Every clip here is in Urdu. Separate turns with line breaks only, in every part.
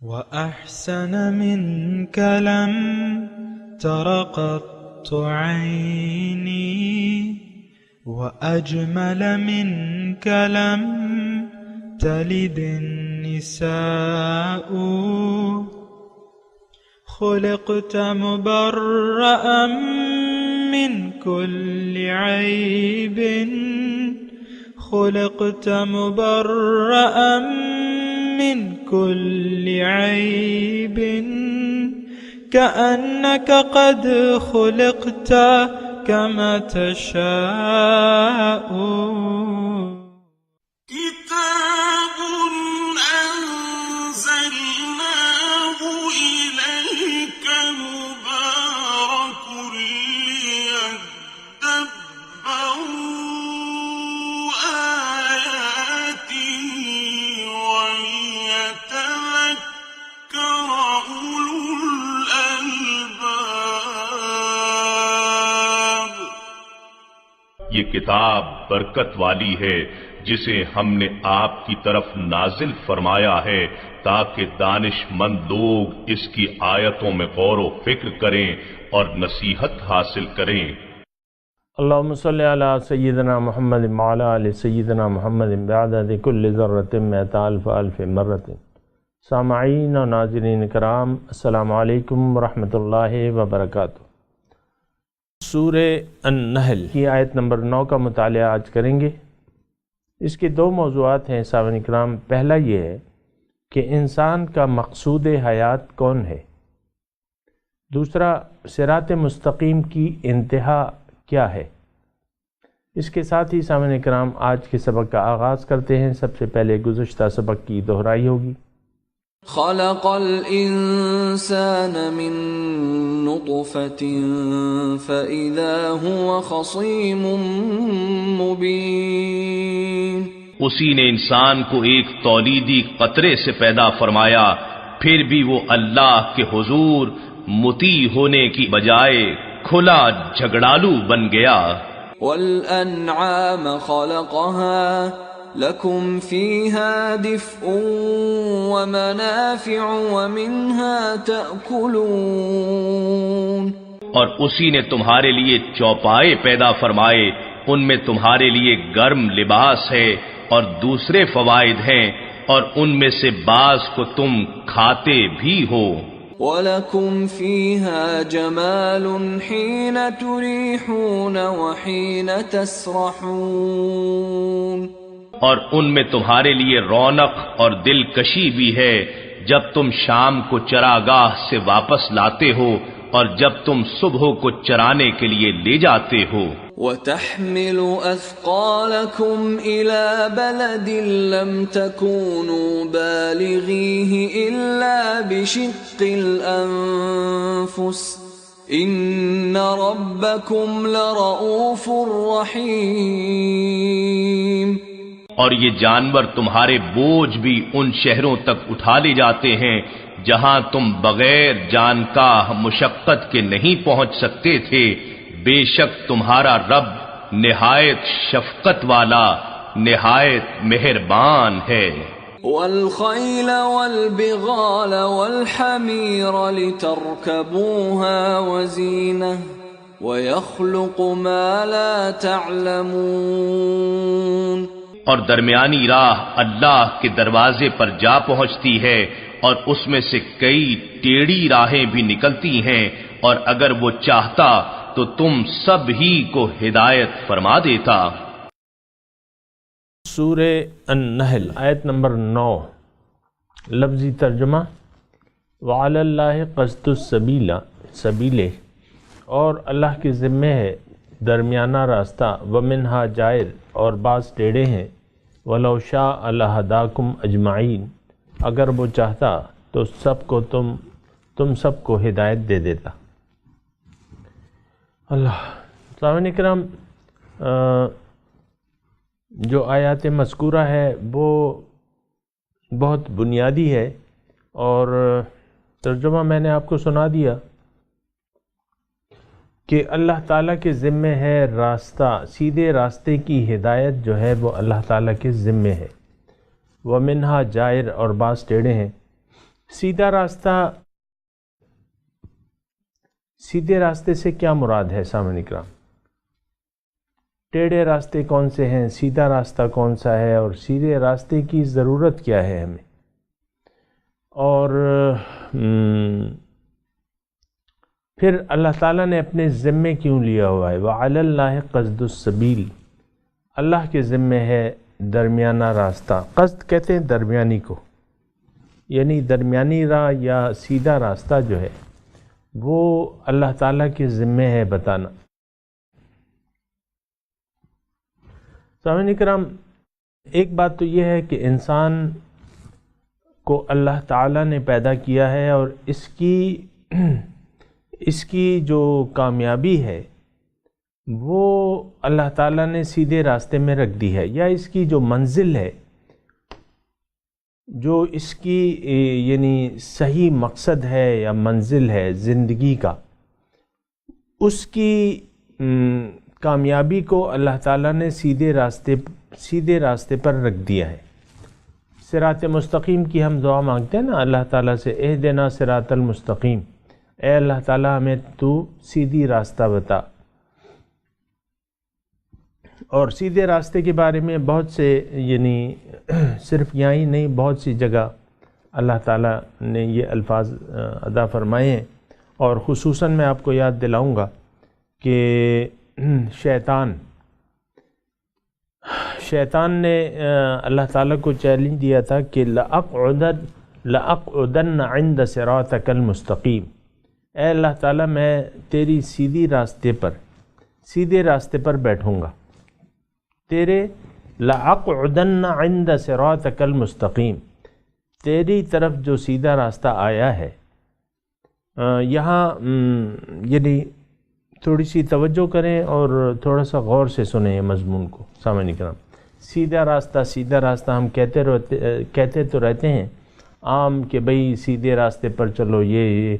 وأحسن منك لم تر قط عيني وأجمل منك لم تلد النساء خلقت مبرأ من كل عيب خلقت مبرأ من كل عيب كأنك قد خلقت كما تشاء
كتاب أنزلناه إليك مبارك ليدبروا آياته وليتذكر أولو الألباب۔
یہ کتاب برکت والی ہے جسے ہم نے آپ کی طرف نازل فرمایا ہے تاکہ دانش مند لوگ اس کی آیتوں میں غور و فکر کریں اور نصیحت حاصل کریں۔
اللہم صلی علی سیدنا محمد وعلی آل سیدنا محمد بعدد کل ذرۃ مئۃ الف الف مرۃ۔ سامعین و ناظرین کرام، السلام علیکم ورحمۃ اللہ وبرکاتہ۔ سورہ النحل کی آیت نمبر 9 کا مطالعہ آج کریں گے۔ اس کے دو موضوعات ہیں سامعین کرام۔ پہلا یہ ہے کہ انسان کا مقصود حیات کون ہے، دوسرا صراط مستقیم کی انتہا کیا ہے۔ اس کے ساتھ ہی سامعین کرام آج کے سبق کا آغاز کرتے ہیں۔ سب سے پہلے گزشتہ سبق کی دہرائی ہوگی۔
خلق الانسان من نطفة فإذا هو خصيم مبين۔
اسی نے انسان کو ایک تولیدی قطرے سے پیدا فرمایا، پھر بھی وہ اللہ کے حضور مطیع ہونے کی بجائے کھلا جھگڑالو بن گیا۔
والانعام خلقها لکم فیہا دفء ومنافع ومنها تأکلون۔
اور اسی نے تمہارے لیے چوپائے پیدا فرمائے، ان میں تمہارے لیے گرم لباس ہے اور دوسرے فوائد ہیں، اور ان میں سے بعض کو تم کھاتے بھی ہو۔
وَلَكُمْ فِيهَا جَمَالٌ حِينَ تُرِيحُونَ وَحِينَ تَسْرَحُونَ۔
اور ان میں تمہارے لیے رونق اور دلکشی بھی ہے جب تم شام کو چراگاہ سے واپس لاتے ہو اور جب تم صبح کو چرانے کے لیے لے جاتے ہو۔
وَتَحْمِلُ أَثْقَالَكُمْ إِلَى بَلَدٍ لَمْ تَكُونُوا بَالِغِيهِ إِلَّا بِشِقِّ الْأَنفُسِ إِنَّ رَبَّكُمْ لَرَءُوفٌ رَحِيمٌ۔
اور یہ جانور تمہارے بوجھ بھی ان شہروں تک اٹھا لے جاتے ہیں جہاں تم بغیر جانکاہ مشقت کے نہیں پہنچ سکتے تھے، بے شک تمہارا رب نہایت شفقت والا نہایت مہربان ہے۔
والخیل والبغال والحمیر لترکبوها وزینہ ویخلق ما لا تعلمون۔
اور درمیانی راہ اللہ کے دروازے پر جا پہنچتی ہے، اور اس میں سے کئی ٹیڑھی راہیں بھی نکلتی ہیں، اور اگر وہ چاہتا تو تم سب ہی کو ہدایت فرما دیتا۔
سورہ النحل آیت نمبر 9، لفظی ترجمہ۔ وعلی اللہ قصد السبیل، اور اللہ کے ذمے ہے درمیانہ راستہ، ومنہا جائر، اور بعض ٹیڑھے ہیں، ولو شاء لہداکم اجمعین، اگر وہ چاہتا تو تم سب کو ہدایت دے دیتا۔ اللہ سامعین کرام، جو آیات مذکورہ ہے وہ بہت بنیادی ہے، اور ترجمہ میں نے آپ کو سنا دیا کہ اللہ تعالیٰ کے ذمے ہے راستہ، سیدھے راستے کی ہدایت جو ہے وہ اللہ تعالیٰ کے ذمے ہے۔ ومنہا جائر، اور بعض ٹیڑھے ہیں۔ سیدھا راستہ، سیدھے راستے سے کیا مراد ہے سامعین کرام؟ ٹیڑھے راستے کون سے ہیں، سیدھا راستہ کون سا ہے، اور سیدھے راستے کی ضرورت کیا ہے ہمیں، اور پھر اللہ تعالیٰ نے اپنے ذمے کیوں لیا ہوا ہے؟ وَعَلَى اللَّهِ قَصْدُ السَّبِيلِ، اللہ کے ذمے ہے درمیانہ راستہ۔ قصد کہتے ہیں درمیانی کو، یعنی درمیانی راہ یا سیدھا راستہ جو ہے وہ اللہ تعالیٰ کے ذمے ہے بتانا۔ سامعین کرام، ایک بات تو یہ ہے کہ انسان کو اللہ تعالیٰ نے پیدا کیا ہے، اور اس کی جو کامیابی ہے وہ اللہ تعالیٰ نے سیدھے راستے میں رکھ دی ہے، یا اس کی جو منزل ہے، جو اس کی یعنی صحیح مقصد ہے یا منزل ہے زندگی کا، اس کی کامیابی کو اللہ تعالیٰ نے سیدھے راستے پر رکھ دیا ہے۔ صراط مستقیم کی ہم دعا مانگتے ہیں نا اللہ تعالیٰ سے، اہدنا صراط المستقیم، اے اللہ تعالیٰ ہمیں تو سیدھی راستہ بتا۔ اور سیدھے راستے کے بارے میں بہت سے یعنی صرف یہاں ہی نہیں، بہت سی جگہ اللہ تعالیٰ نے یہ الفاظ ادا فرمائے ہیں، اور خصوصاً میں آپ کو یاد دلاؤں گا کہ شیطان نے اللہ تعالیٰ کو چیلنج دیا تھا کہ لَأَقْعُدَنَّ عِنْدَ صِرَاطَكَ الْمُسْتَقِيمِ، اے اللہ تعالیٰ میں تیری سیدھے راستے پر بیٹھوں گا، تیرے لَأَقْعُدَنَّ عِنْدَ صِرَاطَكَ الْمُسْتَقِيمِ، تیری طرف جو سیدھا راستہ آیا ہے۔ یہاں یعنی تھوڑی سی توجہ کریں اور تھوڑا سا غور سے سنیں مضمون کو سامعین کرام۔ سیدھا راستہ ہم کہتے تو رہتے ہیں عام کہ بھئی سیدھے راستے پر چلو، یہ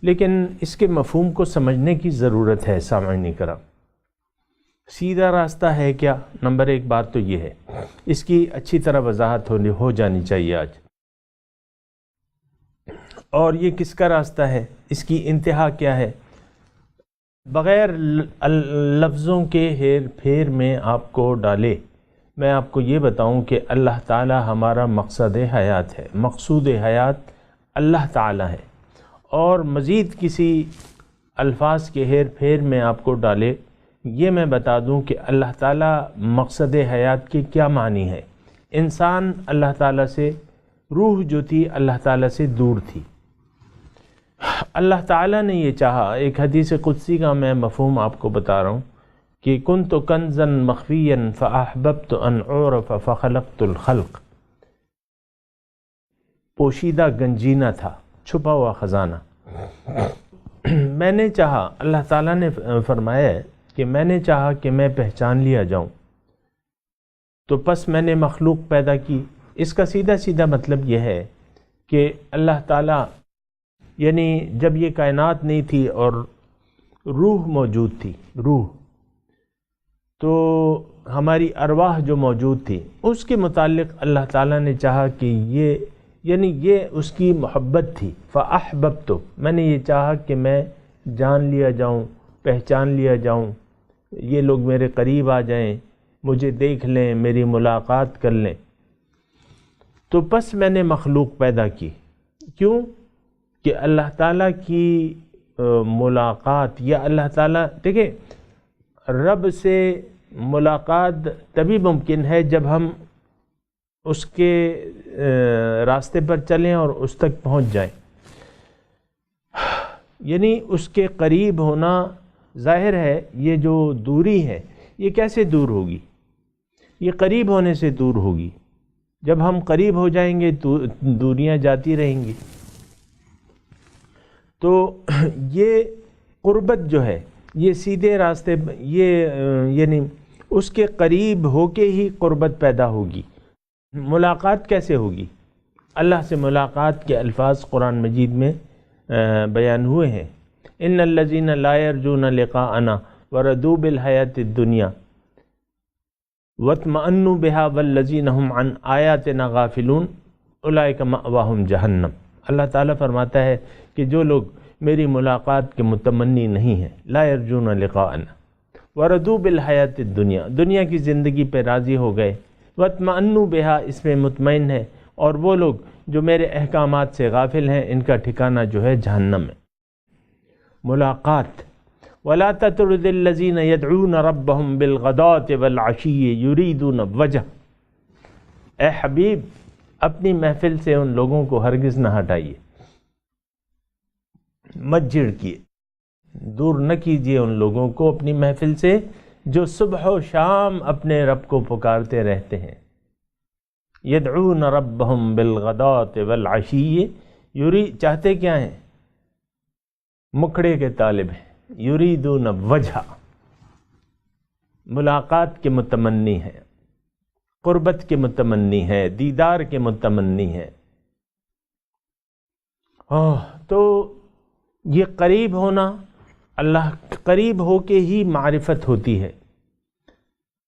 لیکن اس کے مفہوم کو سمجھنے کی ضرورت ہے سامعین کرام۔ سیدھا راستہ ہے کیا؟ نمبر ایک بات تو یہ ہے، اس کی اچھی طرح وضاحت ہو جانی چاہیے آج۔ اور یہ کس کا راستہ ہے، اس کی انتہا کیا ہے؟ بغیر لفظوں کے ہیر پھیر میں آپ کو ڈالے میں آپ کو یہ بتاؤں کہ اللہ تعالی ہمارا مقصد حیات ہے، مقصود حیات اللہ تعالی ہے، اور مزید کسی الفاظ کے ہیر پھیر میں آپ کو ڈالے یہ میں بتا دوں کہ اللہ تعالی مقصد حیات کے کیا معنی ہے۔ انسان اللہ تعالی سے، روح جو تھی اللہ تعالی سے دور تھی، اللہ تعالیٰ نے یہ چاہا، ایک حدیث قدسی کا میں مفہوم آپ کو بتا رہا ہوں کہ کنت کنزا مخفیا فاحببت ان اعرف فخلقت الخلق، پوشیدہ گنجینہ تھا، چھپا ہوا خزانہ۔ میں نے چاہا، اللہ تعالیٰ نے فرمایا ہے کہ میں نے چاہا کہ میں پہچان لیا جاؤں، تو پس میں نے مخلوق پیدا کی۔ اس کا سیدھا مطلب یہ ہے کہ اللہ تعالیٰ یعنی جب یہ کائنات نہیں تھی اور روح موجود تھی، روح تو ہماری ارواح جو موجود تھی اس کے متعلق اللہ تعالیٰ نے چاہا کہ یہ اس کی محبت تھی۔ فاحببت، میں نے یہ چاہا کہ میں جان لیا جاؤں، پہچان لیا جاؤں، یہ لوگ میرے قریب آ جائیں، مجھے دیکھ لیں، میری ملاقات کر لیں۔ تو پس میں نے مخلوق پیدا کی۔ کیوں؟ کہ اللہ تعالیٰ کی ملاقات، یا اللہ تعالیٰ دیکھیں رب سے ملاقات تبھی ممکن ہے جب ہم اس کے راستے پر چلیں اور اس تک پہنچ جائیں، یعنی اس کے قریب ہونا۔ ظاہر ہے یہ جو دوری ہے یہ کیسے دور ہوگی؟ یہ قریب ہونے سے دور ہوگی۔ جب ہم قریب ہو جائیں گے تو دوریاں جاتی رہیں گی۔ تو یہ قربت جو ہے یہ سیدھے راستے، یہ یعنی اس کے قریب ہو کے ہی قربت پیدا ہوگی۔ ملاقات کیسے ہوگی؟ اللہ سے ملاقات کے الفاظ قرآن مجید میں بیان ہوئے ہیں۔ ان الذین لا یرجون لقاءنا وردوا بالحیاۃ الدنیا واطمأنوا بها والذین هم عن آیاتنا غافلون اولئک مأواہم جہنم۔ اللہ تعالیٰ فرماتا ہے کہ جو لوگ میری ملاقات کے متمنی نہیں ہیں، لا یرجون لقاءنا وردوا بالحیات الدنیا، دنیا کی زندگی پہ راضی ہو گئے، واطمأنوا بہا، اس میں مطمئن ہے، اور وہ لوگ جو میرے احکامات سے غافل ہیں ان کا ٹھکانہ جو ہے جہنم ہے۔ ملاقات، ولا تطرد الذین یدعون ربهم بالغداة والعشی یریدون وجہ، اے حبیب اپنی محفل سے ان لوگوں کو ہرگز نہ ہٹائیے، مت جھڑکیے، دور نہ کیجیے ان لوگوں کو اپنی محفل سے جو صبح و شام اپنے رب کو پکارتے رہتے ہیں۔ یدعون ربهم بالغداة والعشی، چاہتے کیا ہیں؟ مکھڑے کے طالب ہیں، یریدون وجہ، ملاقات کے متمنی ہیں، قربت کے متمنی ہے، دیدار کے متمنی ہے۔ تو یہ قریب ہونا، اللہ قریب ہو کے ہی معرفت ہوتی ہے۔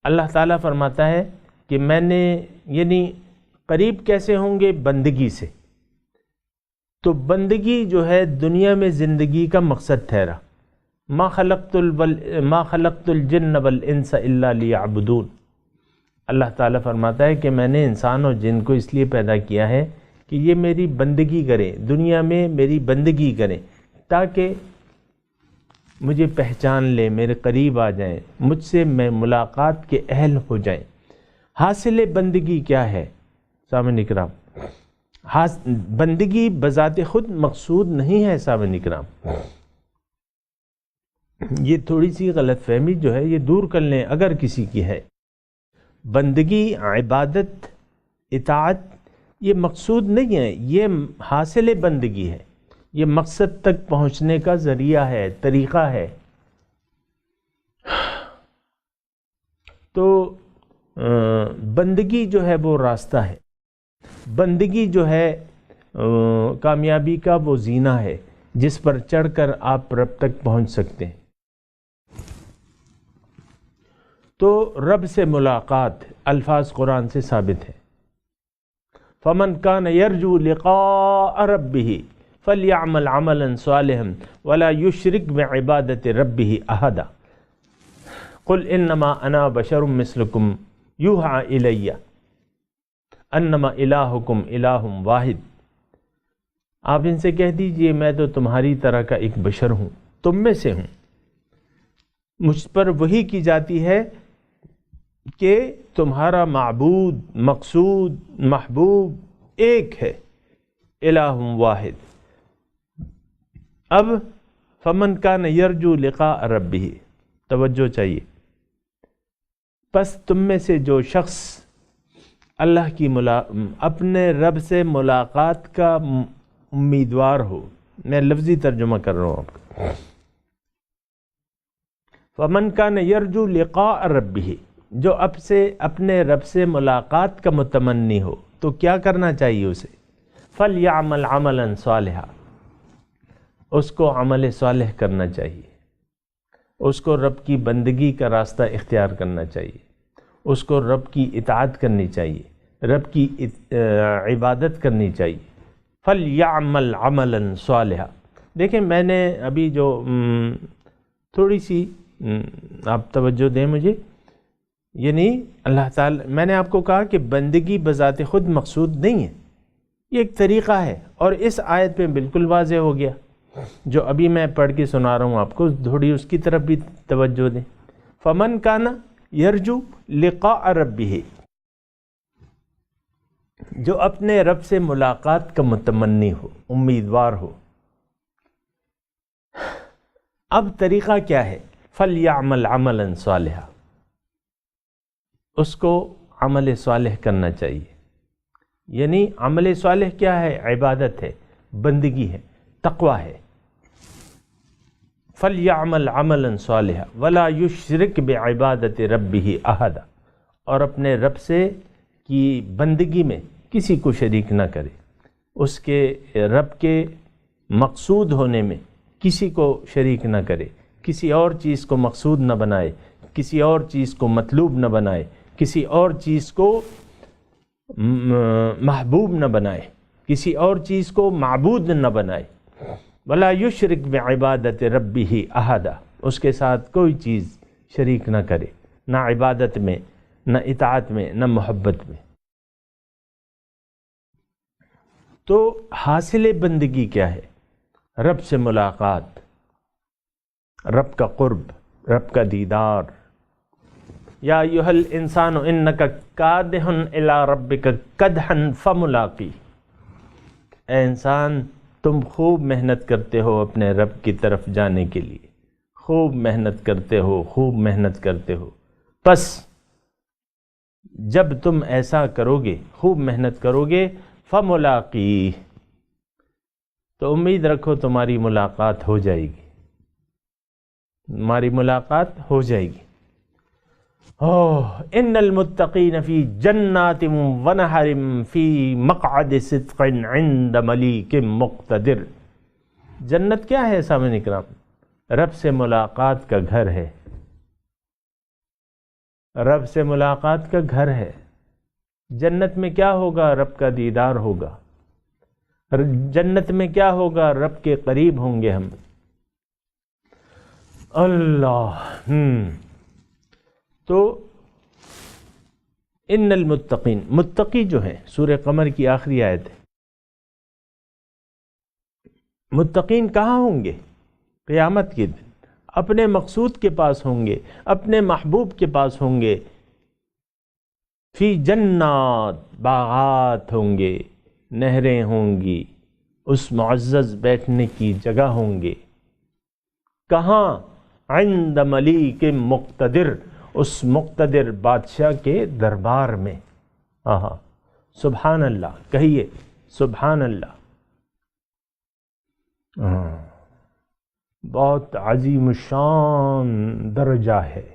اللہ تعالیٰ فرماتا ہے کہ میں نے، یعنی قریب کیسے ہوں گے؟ بندگی سے۔ تو بندگی جو ہے دنیا میں زندگی کا مقصد ٹھہرا، ما خلقت الجن والانس الا لیعبدون۔ اللہ تعالیٰ فرماتا ہے کہ میں نے انسان اور جن کو اس لیے پیدا کیا ہے کہ یہ میری بندگی کریں، دنیا میں میری بندگی کریں، تاکہ مجھے پہچان لیں، میرے قریب آ جائیں، مجھ سے میں ملاقات کے اہل ہو جائیں۔ حاصل بندگی کیا ہے سامعین کرام؟ بندگی بذات خود مقصود نہیں ہے سامعین کرام۔ یہ تھوڑی سی غلط فہمی جو ہے یہ دور کر لیں اگر کسی کی ہے۔ بندگی، عبادت، اطاعت یہ مقصود نہیں ہے، یہ حاصل بندگی ہے، یہ مقصد تک پہنچنے کا ذریعہ ہے، طریقہ ہے۔ تو بندگی جو ہے وہ راستہ ہے، بندگی جو ہے کامیابی کا وہ زینہ ہے جس پر چڑھ کر آپ رب تک پہنچ سکتے ہیں۔ تو رب سے ملاقات الفاظ قرآن سے ثابت ہے۔ فمن کان یرجو لقاء ربہ فلیعمل عملا صالحا ولا یشرک بعبادۃ ربہ احدا قل انما انا بشر مثلکم یوحی الی انما الہکم الہ واحد۔ آپ ان سے کہہ دیجئے میں تو تمہاری طرح کا ایک بشر ہوں، تم میں سے ہوں، مجھ پر وحی کی جاتی ہے کہ تمہارا معبود، مقصود، محبوب ایک ہے، الہ واحد۔ اب فمن کان یرجو لقاء ربہ، توجہ چاہیے، پس تم میں سے جو شخص اللہ کی اپنے رب سے ملاقات کا امیدوار ہو، میں لفظی ترجمہ کر رہا ہوں آپ کو، فمن کان یرجو لقاء ربہ، جو اب سے اپنے رب سے ملاقات کا متمنی ہو تو کیا کرنا چاہیے اسے؟ فلیعمل عملا صالحا، اس کو عمل صالح کرنا چاہیے، اس کو رب کی بندگی کا راستہ اختیار کرنا چاہیے، اس کو رب کی اطاعت کرنی چاہیے، رب کی عبادت کرنی چاہیے۔ فلیعمل عملا صالحا، دیکھیں میں نے ابھی جو تھوڑی سی آپ توجہ دیں مجھے، یعنی اللہ تعالی، میں نے آپ کو کہا کہ بندگی بذات خود مقصود نہیں ہے، یہ ایک طریقہ ہے، اور اس آیت میں بالکل واضح ہو گیا۔ جو ابھی میں پڑھ کے سنا رہا ہوں آپ کو، تھوڑی اس کی طرف بھی توجہ دیں۔ فمن کان یرجو لقاء ربہ، جو اپنے رب سے ملاقات کا متمنی ہو، امیدوار ہو۔ اب طریقہ کیا ہے؟ فلیعمل عملا صالحا، اس کو عمل صالح کرنا چاہیے۔ یعنی عمل صالح کیا ہے؟ عبادت ہے، بندگی ہے، تقوی ہے۔ فلیعمل عملا صالحا ولا یشرک بعبادۃ ربہ احدا، اور اپنے رب سے کی بندگی میں کسی کو شریک نہ کرے، اس کے رب کے مقصود ہونے میں کسی کو شریک نہ کرے، کسی اور چیز کو مقصود نہ بنائے، کسی اور چیز کو مطلوب نہ بنائے، کسی اور چیز کو محبوب نہ بنائے، کسی اور چیز کو معبود نہ بنائے. ولا یشرک بعبادت ربہ احدا، اس کے ساتھ کوئی چیز شریک نہ کرے، نہ عبادت میں، نہ اطاعت میں، نہ محبت میں. تو حاصل بندگی کیا ہے؟ رب سے ملاقات، رب کا قرب، رب کا دیدار. یا ایھا الانسان انک کادح الی ربک کدحا فملاقی. اے انسان، تم خوب محنت کرتے ہو اپنے رب کی طرف جانے کے لیے، خوب محنت کرتے ہو، خوب محنت کرتے ہو. پس جب تم ایسا کرو گے، خوب محنت کرو گے، فملاقی، تو امید رکھو تمہاری ملاقات ہو جائے گی، تمہاری ملاقات ہو جائے گی. ان المتقین فی جنات ونہر فی مقعد صدق عند ملیک مقتدر. جنت کیا ہے سامعین اکرام؟ رب سے ملاقات کا گھر ہے، رب سے ملاقات کا گھر ہے. جنت میں کیا ہوگا؟ رب کا دیدار ہوگا. جنت میں کیا ہوگا؟ رب کے قریب ہوں گے ہم. اللہ. تو ان المتقین، متقی جو ہیں، سورہ قمر کی آخری آیت ہے. متقین کہاں ہوں گے؟ قیامت کے دن اپنے مقصود کے پاس ہوں گے، اپنے محبوب کے پاس ہوں گے. فی جنات، باغات ہوں گے، نہریں ہوں گی، اس معزز بیٹھنے کی جگہ ہوں گے. کہاں؟ عند ملیک مقتدر، اس مقتدر بادشاہ کے دربار میں. سبحان اللہ، کہیے سبحان اللہ. بہت عظیم الشان درجہ ہے.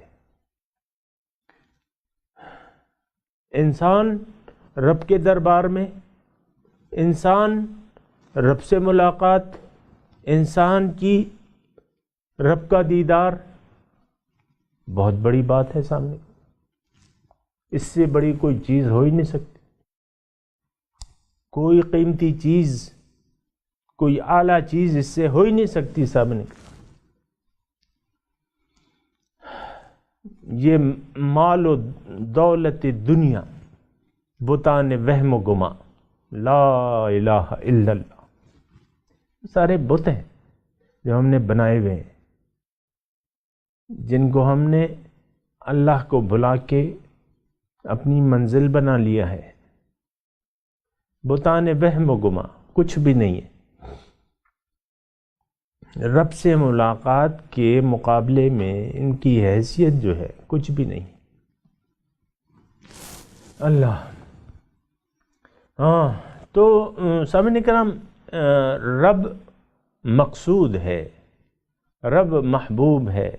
انسان رب کے دربار میں، انسان رب سے ملاقات، انسان کی رب کا دیدار، بہت بڑی بات ہے سامنے. اس سے بڑی کوئی چیز ہو ہی نہیں سکتی. کوئی قیمتی چیز، کوئی اعلیٰ چیز اس سے ہو ہی نہیں سکتی سامنے. یہ مال و دولت دنیا بتان وہم و گما، لا الہ الا اللہ، سارے بت ہیں جو ہم نے بنائے ہوئے ہیں، جن کو ہم نے اللہ کو بھلا کے اپنی منزل بنا لیا ہے. بتان وہم و گما، کچھ بھی نہیں ہے. رب سے ملاقات کے مقابلے میں ان کی حیثیت جو ہے کچھ بھی نہیں. اللہ. تو سامعین کرام، رب مقصود ہے، رب محبوب ہے.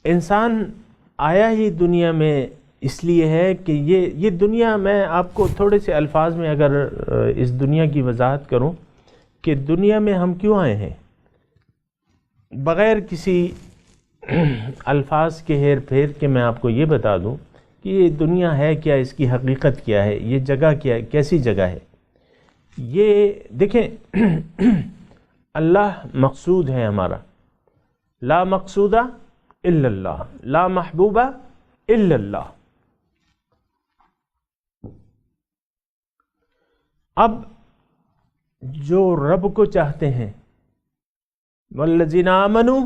انسان آیا ہی دنیا میں اس لیے ہے کہ یہ دنیا، میں آپ کو تھوڑے سے الفاظ میں اگر اس دنیا کی وضاحت کروں کہ دنیا میں ہم کیوں آئے ہیں، بغیر کسی الفاظ کے ہیر پھیر کے میں آپ کو یہ بتا دوں کہ یہ دنیا ہے کیا، اس کی حقیقت کیا ہے، یہ جگہ کیا ہے، کیسی جگہ ہے. یہ دیکھیں، اللہ مقصود ہے ہمارا. لا مقصودہ الا اللہ، لا محبوبہ الا اللہ. اب جو رب کو چاہتے ہیں، والذین آمنوا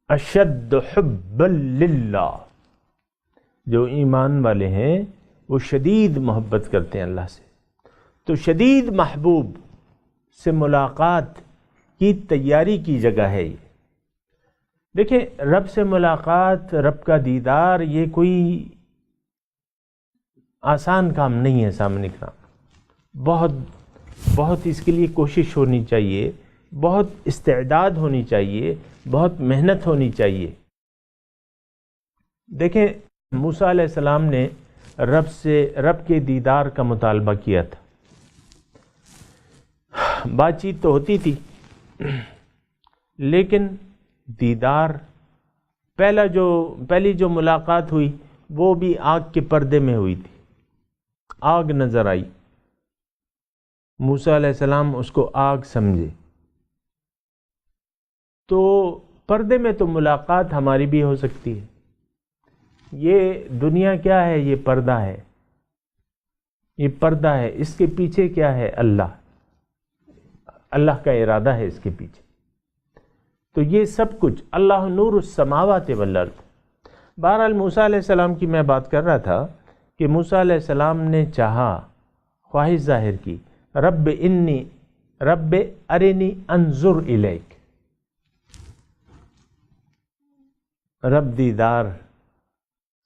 اشد حبا للہ، جو ایمان والے ہیں وہ شدید محبت کرتے ہیں اللہ سے. تو شدید محبوب سے ملاقات کی تیاری کی جگہ ہے یہ. دیکھیں، رب سے ملاقات، رب کا دیدار، یہ کوئی آسان کام نہیں ہے سامنے کا. بہت اس کے لیے کوشش ہونی چاہیے، بہت استعداد ہونی چاہیے، بہت محنت ہونی چاہیے. دیکھیں، موسیٰ علیہ السلام نے رب کے دیدار کا مطالبہ کیا تھا. بات چیت تو ہوتی تھی، لیکن دیدار، پہلی جو ملاقات ہوئی وہ بھی آگ کے پردے میں ہوئی تھی. آگ نظر آئی، موسیٰ علیہ السلام اس کو آگ سمجھے۔ تو پردے میں تو ملاقات ہماری بھی ہو سکتی ہے۔ یہ دنیا کیا ہے؟ یہ پردہ ہے، یہ پردہ ہے، اس کے پیچھے کیا ہے؟ اللہ کا ارادہ ہے اس کے پیچھے۔ تو یہ سب کچھ اللہ نور السماوات والارض۔ بہرحال موسیٰ علیہ السلام کی میں بات کر رہا تھا کہ موسیٰ علیہ السلام نے چاہا، خواہش ظاہر کی، رب ارنی انظر الیک، رب دیدار،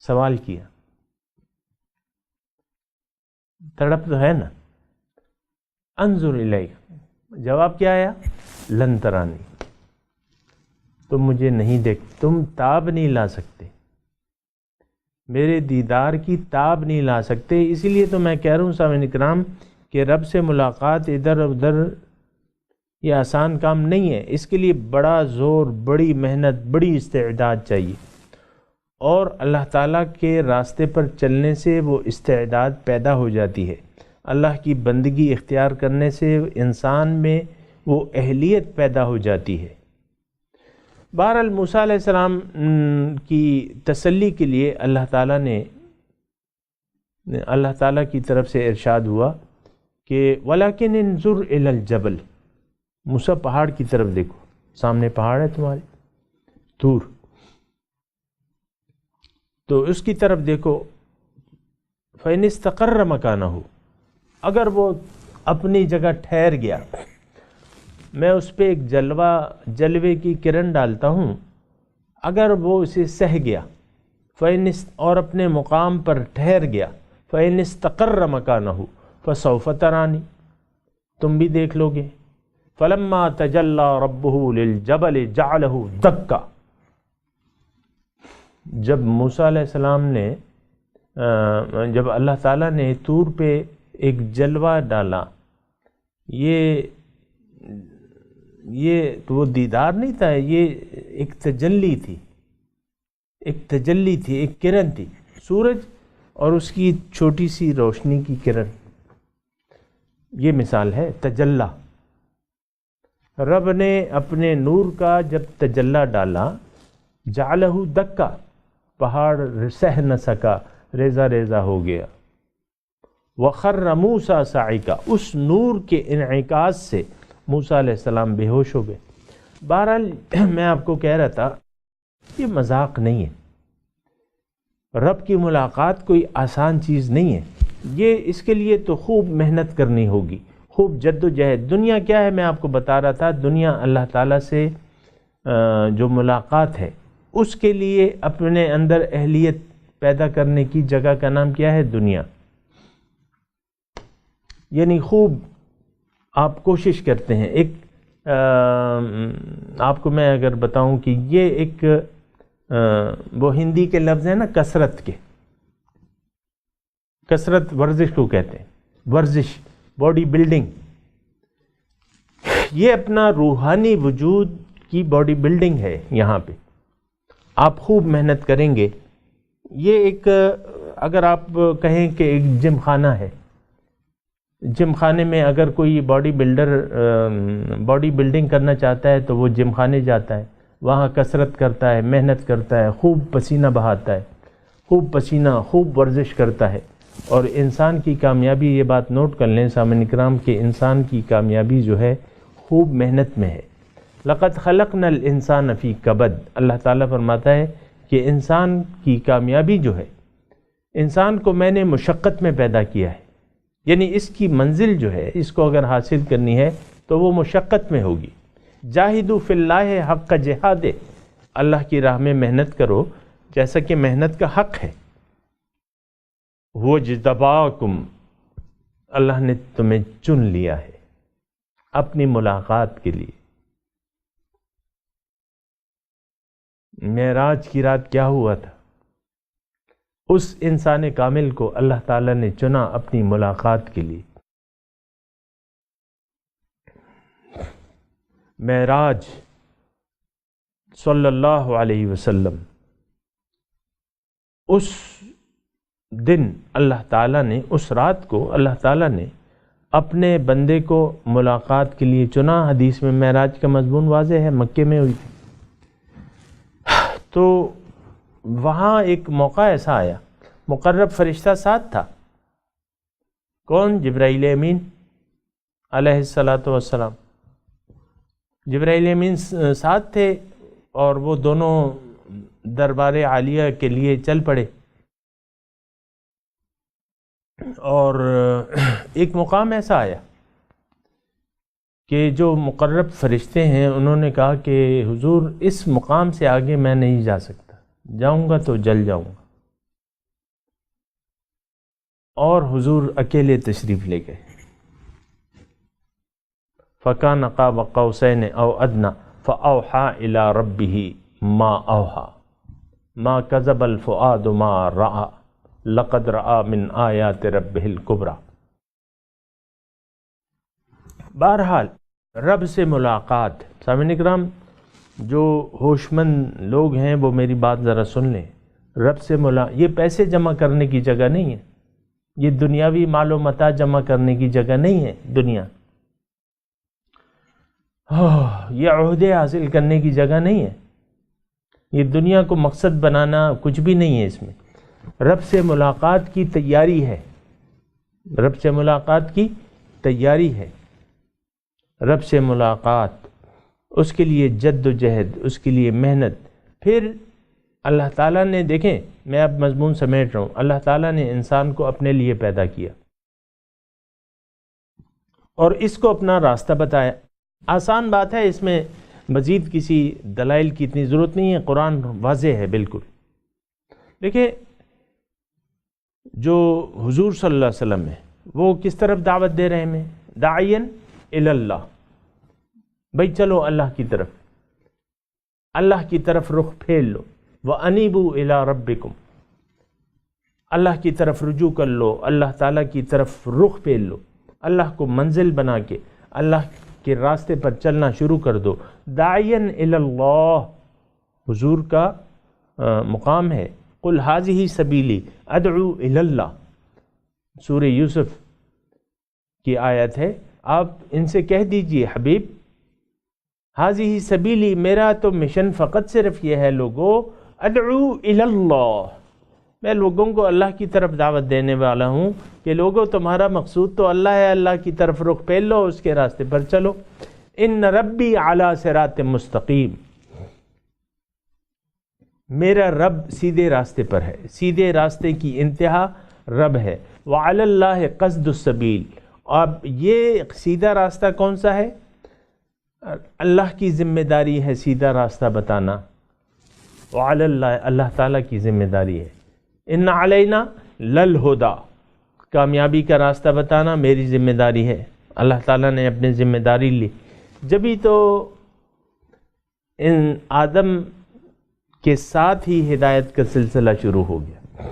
سوال کیا، تڑپ تو ہے نا، انظر الیک، جواب کیا آیا؟ لن ترانی، تم مجھے نہیں دیکھ، تم تاب نہیں لا سکتے، میرے دیدار کی تاب نہیں لا سکتے۔ اسی لیے تو میں کہہ رہا ہوں سامعین اکرام کہ رب سے ملاقات ادھر ادھر یہ آسان کام نہیں ہے، اس کے لیے بڑا زور، بڑی محنت، بڑی استعداد چاہیے، اور اللہ تعالیٰ کے راستے پر چلنے سے وہ استعداد پیدا ہو جاتی ہے، اللہ کی بندگی اختیار کرنے سے انسان میں وہ اہلیت پیدا ہو جاتی ہے۔ بہرحال موسیٰ علیہ السلام کی تسلی کے لیے اللہ تعالیٰ کی طرف سے ارشاد ہوا کہ وَلَكِنْ انظُرْ إِلَى الْجَبَلِ، موسیٰ پہاڑ کی طرف دیکھو، سامنے پہاڑ ہے تمہارے طور، تو اس کی طرف دیکھو، فَإِنِ اسْتَقَرَّ مَكَانَهُ، اگر وہ اپنی جگہ ٹھہر گیا، میں اس پہ ایک جلوے کی کرن ڈالتا ہوں، اگر وہ اسے سہ گیا، اور اپنے مقام پر ٹھہر گیا، فَإِنِ اسْتَقَرَّ مَكَانَهُ فَسَوْفَ تَرَانِي، تم بھی دیکھ لو گے۔ فَلَمَّا تَجَلَّى رَبُّهُ لِلْجَبَلِ جَعَلَهُ دَكَّا، جب موسیٰ علیہ السلام نے جب اللہ تعالیٰ نے طور پہ ایک جلوہ ڈالا، یہ تو وہ دیدار نہیں تھا، یہ ایک تجلی تھی، ایک کرن تھی، سورج اور اس کی چھوٹی سی روشنی کی کرن، یہ مثال ہے تجلی۔ رب نے اپنے نور کا جب تجلی ڈالا، جعلہ دکا، پہاڑ سہ نہ سکا، ریزہ ریزہ ہو گیا۔ وخر موسیٰ صاعقا، اس نور کے انعکاس سے موسیٰ علیہ السلام بے ہوش ہو گئے۔ بہرحال میں آپ کو کہہ رہا تھا یہ مذاق نہیں ہے، رب کی ملاقات کوئی آسان چیز نہیں ہے، یہ اس کے لیے تو خوب محنت کرنی ہوگی، خوب جد و جہد۔ دنیا کیا ہے میں آپ کو بتا رہا تھا، دنیا اللہ تعالیٰ سے جو ملاقات ہے اس کے لیے اپنے اندر اہلیت پیدا کرنے کی جگہ کا نام کیا ہے؟ دنیا۔ یعنی خوب آپ کوشش کرتے ہیں۔ ایک آپ کو میں اگر بتاؤں کہ یہ ایک وہ ہندی کے لفظ ہیں نا کثرت کے، کثرت ورزش کو کہتے ہیں، ورزش، باڈی بلڈنگ، یہ اپنا روحانی وجود کی باڈی بلڈنگ ہے۔ یہاں پہ آپ خوب محنت کریں گے۔ یہ ایک اگر آپ کہیں کہ ایک جم خانہ ہے، جم خانے میں اگر کوئی باڈی بلڈنگ کرنا چاہتا ہے تو وہ جم خانے جاتا ہے، وہاں کثرت کرتا ہے، محنت کرتا ہے، خوب پسینہ بہاتا ہے، خوب ورزش کرتا ہے۔ اور انسان کی کامیابی، یہ بات نوٹ کر لیں سامعین کرام کہ انسان کی کامیابی جو ہے خوب محنت میں ہے۔ لقد خلقنا الانسان فی کبد، اللہ تعالیٰ فرماتا ہے کہ انسان کی کامیابی جو ہے، انسان کو میں نے مشقت میں پیدا کیا ہے، یعنی اس کی منزل جو ہے اس کو اگر حاصل کرنی ہے تو وہ مشقت میں ہوگی۔ جاہدوا فی اللہ حق جہاد، اللہ کی راہ میں محنت کرو جیسا کہ محنت کا حق ہے۔ وَاجْتَبَاكُمْ، اللہ نے تمہیں چن لیا ہے اپنی ملاقات کے لیے۔ معراج کی رات کیا ہوا تھا؟ اس انسان کامل کو اللہ تعالیٰ نے چنا اپنی ملاقات کے لیے۔ معراج صلی اللہ علیہ وسلم، اس دن اللہ تعالیٰ نے، اس رات کو اللہ تعالیٰ نے اپنے بندے کو ملاقات کے لیے چنا۔ حدیث میں معراج کا مضمون واضح ہے، مکے میں ہوئی تھی۔ تو وہاں ایک موقع ایسا آیا، مقرب فرشتہ ساتھ تھا۔ کون؟ جبرائیل امین علیہ الصلاۃ والسلام۔ جبرائیل امین ساتھ تھے اور وہ دونوں دربار عالیہ کے لیے چل پڑے۔ اور ایک مقام ایسا آیا کہ جو مقرب فرشتے ہیں انہوں نے کہا کہ حضور اس مقام سے آگے میں نہیں جا سکتا، جاؤں گا تو جل جاؤں گا۔ اور حضور اکیلے تشریف لے گئے۔ فَكَانَ قَابَ قَوْسَيْنِ أَوْ أَدْنَىٰ فَأَوْحَىٰ إِلَىٰ رَبِّهِ مَا أَوْحَىٰ مَا كَذَبَ الْفُؤَادُ مَا رَأَىٰ لَقَدْ رَأَىٰ مِنْ آيَاتِ رَبِّهِ الْكُبْرَىٰ۔ بہرحال رب سے ملاقات، سامعین اکرام جو ہوش مند لوگ ہیں وہ میری بات ذرا سن لیں۔ رب سے یہ پیسے جمع کرنے کی جگہ نہیں ہے، یہ دنیاوی مال و متاع جمع کرنے کی جگہ نہیں ہے دنیا، یہ عہدے حاصل کرنے کی جگہ نہیں ہے، یہ دنیا کو مقصد بنانا کچھ بھی نہیں ہے اس میں۔ رب سے ملاقات کی تیاری ہے، رب سے ملاقات کی تیاری ہے، رب سے ملاقات، اس کے لیے جد و جہد، اس کے لیے محنت۔ پھر اللہ تعالیٰ نے، دیکھیں میں اب مضمون سمیٹ رہا ہوں، اللہ تعالیٰ نے انسان کو اپنے لیے پیدا کیا اور اس کو اپنا راستہ بتایا۔ آسان بات ہے، اس میں مزید کسی دلائل کی اتنی ضرورت نہیں ہے، قرآن واضح ہے بالکل۔ دیکھیں جو حضور صلی اللہ علیہ وسلم ہے وہ کس طرف دعوت دے رہے ہیں؟ ہمیں داعین الی اللہ، بھئی چلو اللہ کی طرف، اللہ کی طرف رخ پھیر لو، وَأَنِيبُوا إِلَىٰ رَبِّكُمْ، اللہ کی طرف رجوع کر لو، اللہ تعالیٰ کی طرف رخ پھیر لو، اللہ کو منزل بنا کے اللہ کے راستے پر چلنا شروع کر دو۔ داعین الی اللہ حضور کا مقام ہے۔ قل ھذہ سبیلی ادعو الی اللہ، سورہ یوسف کی آیت ہے۔ آپ ان سے کہہ دیجئے حبیب، ھذہ سبیلی، میرا تو مشن فقط صرف یہ ہے لوگو، ادعو الی اللہ، میں لوگوں کو اللہ کی طرف دعوت دینے والا ہوں کہ لوگوں تمہارا مقصود تو اللہ ہے، اللہ کی طرف رخ پھیر لو، اس کے راستے پر چلو۔ ان ربی علی صراط مستقیم، میرا رب سیدھے راستے پر ہے، سیدھے راستے کی انتہا رب ہے۔ وعلی اللہ قصد السبیل، اب یہ سیدھا راستہ کون سا ہے؟ اللہ کی ذمہ داری ہے سیدھا راستہ بتانا، وعلی اللہ، اللہ تعالیٰ کی ذمہ داری ہے۔ ان علینا للہدی، کامیابی کا راستہ بتانا میری ذمہ داری ہے، اللہ تعالیٰ نے اپنی ذمہ داری لی۔ جبھی تو ان آدم کے ساتھ ہی ہدایت کا سلسلہ شروع ہو گیا۔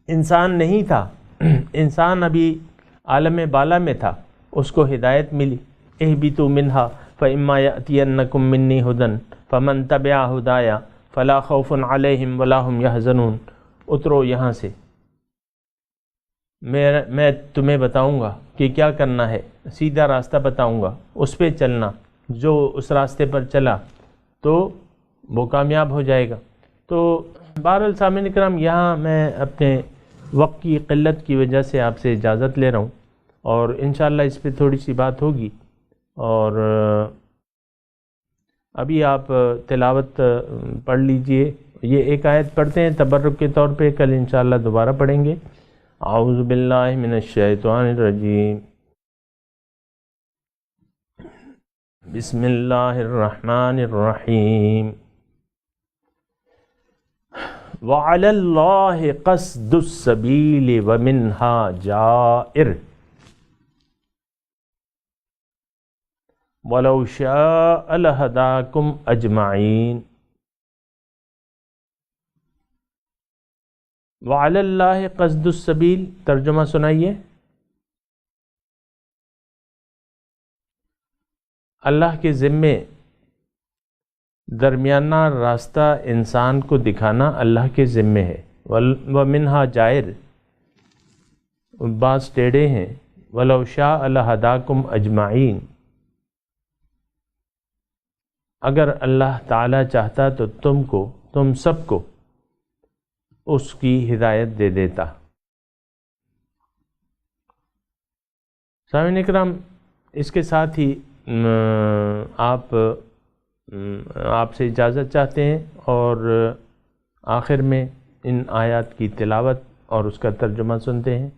انسان نہیں تھا، انسان ابھی عالم بالا میں تھا، اس کو ہدایت ملی۔ اہبطوا منہا فإما یأتینکم منی ھدی فمن تبع ھدایا فلا خوف علیہم ولا ھم یحزنون، اترو یہاں سے، میں تمہیں بتاؤں گا کہ کیا کرنا ہے، سیدھا راستہ بتاؤں گا، اس پہ چلنا، جو اس راستے پر چلا تو وہ کامیاب ہو جائے گا۔ تو بہرحال سامعین اکرام، یہاں میں اپنے وقت کی قلت کی وجہ سے آپ سے اجازت لے رہا ہوں، اور انشاءاللہ اس پہ تھوڑی سی بات ہوگی۔ اور ابھی آپ تلاوت پڑھ لیجئے، یہ ایک آیت پڑھتے ہیں تبرک کے طور پہ، کل انشاءاللہ دوبارہ پڑھیں گے۔ اعوذ باللہ من الشیطان الرجیم، بسم اللہ الرحمن الرحیم، وعلی اللہ قصد السبیل ومنہا جائر وَلَوْ شَاءَ لَهَدَاكُمْ أَجْمَعِينَ۔ وَعَلَى اللَّهِ قَصْدُ السَّبِيلِ، ترجمہ سنائیے۔ اللہ کے ذمے درمیانہ راستہ انسان کو دکھانا اللہ کے ذمے ہے۔ وَمِنْهَا جائر، بعض ٹیڑھے ہیں، وَلَوْ شَاءَ لَهَدَاكُمْ أَجْمَعِينَ، اگر اللہ تعالیٰ چاہتا تو تم سب کو اس کی ہدایت دے دیتا۔ سامعین اکرام، اس کے ساتھ ہی آپ سے اجازت چاہتے ہیں اور آخر میں ان آیات کی تلاوت اور اس کا ترجمہ سنتے ہیں۔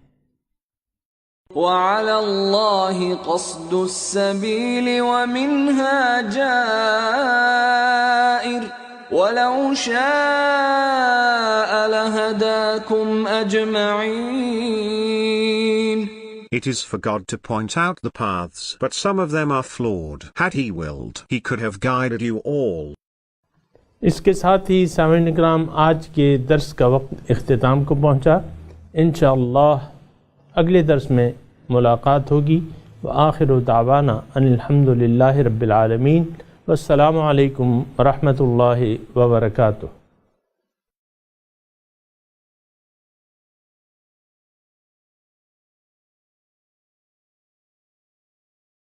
وَعَلَى اللَّهِ قَصْدُ السَّبِيلِ وَمِنْهَا جَائِرٌ وَلَوْ شَاءَ لَهَدَاكُمْ أَجْمَعِينَ۔
It is for God to point out the paths, but some of them are flawed. Had He willed, He could have guided you all.
اس کے ساتھ ہی سامعین اکرام آج کے درس کا وقت اختتام کو پہنچا۔ انشاءاللہ اگلے درس میں ملاقات ہوگی۔ وآخر دعوانا ان الحمد للہ رب العالمین، والسلام علیکم ورحمۃ اللہ وبرکاتہ۔